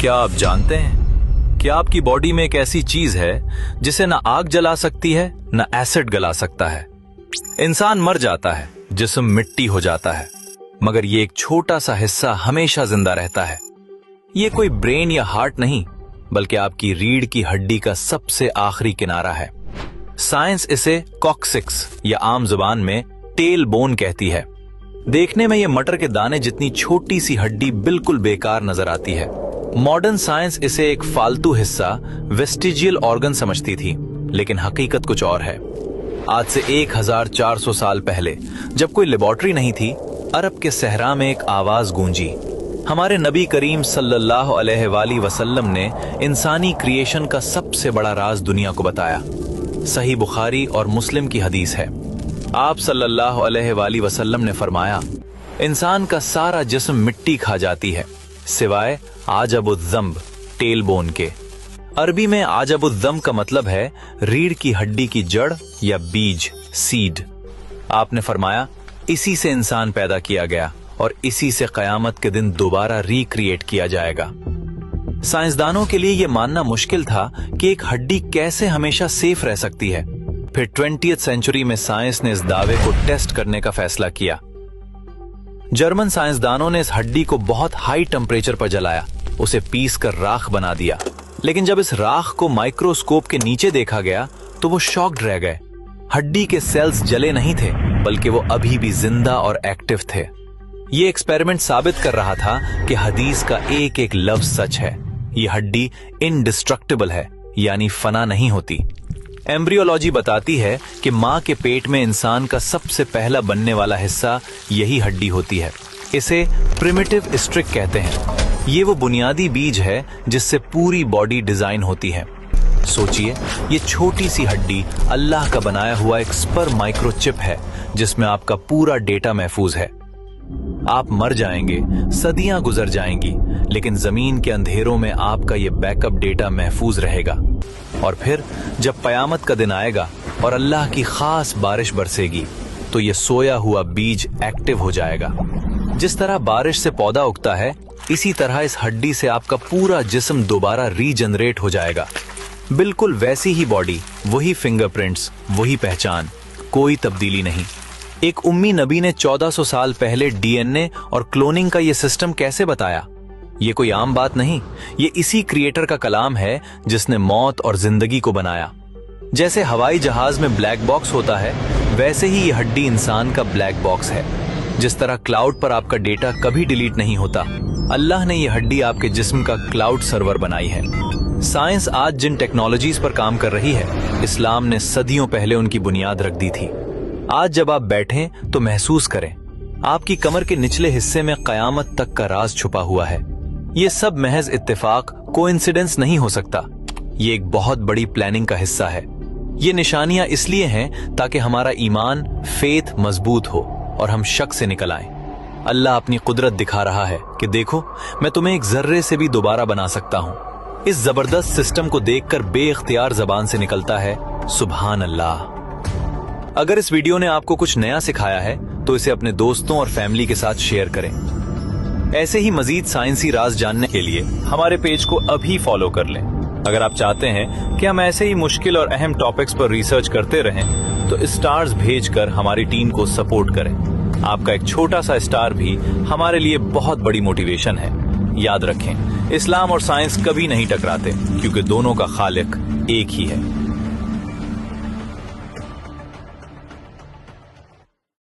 क्या आप जानते हैं कि आपकी बॉडी में एक ऐसी चीज है जिसे ना आग जला सकती है ना एसिड गला सकता है। इंसान मर जाता है, जिस्म मिट्टी हो जाता है, मगर ये एक छोटा सा हिस्सा हमेशा जिंदा रहता है। ये कोई ब्रेन या हार्ट नहीं, बल्कि आपकी रीढ़ की हड्डी का सबसे आखिरी किनारा है। साइंस इसे कॉक्सिक्स या आम जुबान में टेल बोन कहती है। देखने में ये मटर के दाने जितनी छोटी सी हड्डी बिल्कुल बेकार नजर आती है। मॉडर्न साइंस इसे एक फालतू हिस्सा, वेस्टिजियल ऑर्गन समझती थी, लेकिन हकीकत कुछ और है। आज से 1400 साल पहले, जब कोई लेबोरेटरी नहीं थी, अरब के सहरा में एक आवाज गूंजी। हमारे नबी करीम सल्लल्लाहु अलैहि वसल्लम ने इंसानी क्रिएशन का सबसे बड़ा राज दुनिया को बताया। सही बुखारी और मुस्लिम की हदीस है। आप सल्लल्लाहु अलैहि वसल्लम ने फरमाया, इंसान का सारा जिस्म मिट्टी खा जाती है सिवाय आजबुद्दम्ब, टेल बोन के। अरबी में आजबुद्दम्ब का मतलब है रीढ़ की हड्डी की जड़ या बीज, सीड। आपने फरमाया, इसी से इंसान पैदा किया गया और इसी से कयामत के दिन दोबारा रिक्रिएट किया जाएगा। साइंसदानों के लिए यह मानना मुश्किल था कि एक हड्डी कैसे हमेशा सेफ रह सकती है। फिर 20वीं सेंचुरी में साइंस ने इस दावे को टेस्ट करने का फैसला किया। जर्मन साइंसदानों ने इस हड्डी को बहुत हाई टेम्परेचर पर जलाया, उसे पीस कर राख बना दिया। लेकिन जब इस राख को माइक्रोस्कोप के नीचे देखा गया तो वो शॉक्ड रह गए। हड्डी के सेल्स जले नहीं थे, बल्कि वो अभी भी जिंदा और एक्टिव थे। ये एक्सपेरिमेंट साबित कर रहा था कि हदीस का एक एक लफ्ज सच है। ये हड्डी इनडिस्ट्रक्टिबल है, यानी फना नहीं होती। एम्ब्रियोलॉजी बताती है कि मां के पेट में इंसान का सबसे पहला बनने वाला हिस्सा यही हड्डी होती है। इसे प्रिमिटिव स्ट्रिक कहते हैं। ये वो बुनियादी बीज है जिससे पूरी बॉडी डिजाइन होती है। सोचिए, ये छोटी सी हड्डी अल्लाह का बनाया हुआ एक स्पर्म माइक्रोचिप है जिसमें आपका पूरा डेटा महफूज है। आप मर जाएंगे, सदियां गुजर जाएंगी, लेकिन जमीन के अंधेरों में आपका ये बैकअप डेटा महफूज रहेगा। और फिर जब कयामत का दिन आएगा और अल्लाह की खास बारिश बरसेगी, तो ये सोया हुआ बीज एक्टिव हो जाएगा। जिस तरह बारिश से पौधा उगता है, इसी तरह इस हड्डी से आपका पूरा जिस्म दोबारा रीजनरेट हो जाएगा। बिल्कुल वैसी ही बॉडी, वही फिंगरप्रिंट्स, वही पहचान, कोई तब्दीली नहीं। एक उम्मी नबी ने 1400 साल पहले डीएनए और क्लोनिंग का ये सिस्टम कैसे बताया? ये कोई आम बात नहीं, ये इसी क्रिएटर का कलाम है जिसने मौत और जिंदगी को बनाया। जैसे हवाई जहाज में ब्लैक बॉक्स होता है, वैसे ही ये हड्डी इंसान का ब्लैक बॉक्स है। जिस तरह क्लाउड पर आपका डेटा कभी डिलीट नहीं होता, अल्लाह ने ये हड्डी आपके जिस्म का क्लाउड सर्वर बनाई है। साइंस आज जिन टेक्नोलॉजीज पर काम कर रही है, इस्लाम ने सदियों पहले उनकी बुनियाद रख दी थी। आज जब आप बैठें तो महसूस करें, आपकी कमर के निचले हिस्से में कयामत तक का राज छुपा हुआ है। ये सब महज इत्तेफाक, कोइंसिडेंस नहीं हो सकता। ये एक बहुत बड़ी प्लानिंग का हिस्सा है। ये निशानियां इसलिए हैं ताकि हमारा ईमान, फेथ मजबूत हो और हम शक से निकल आएं। अल्लाह अपनी कुदरत दिखा रहा है कि देखो, मैं तुम्हें एक जर्रे से भी दोबारा बना सकता हूं। इस जबरदस्त सिस्टम को देखकर बेइख्तियार जबान से निकलता है, सुभान अल्लाह। अगर इस वीडियो ने आपको कुछ नया सिखाया है तो इसे अपने दोस्तों और फैमिली के साथ शेयर करें। ऐसे ही मजीद साइंसी राज जानने के लिए हमारे पेज को अभी फॉलो कर लें। अगर आप चाहते हैं कि हम ऐसे ही मुश्किल और अहम टॉपिक्स पर रिसर्च करते रहें, तो स्टार्स भेजकर हमारी टीम को सपोर्ट करें। आपका एक छोटा सा स्टार भी हमारे लिए बहुत बड़ी मोटिवेशन है। याद रखें, इस्लाम और साइंस कभी नहीं टकराते, क्योंकि दोनों का खालिक एक ही है।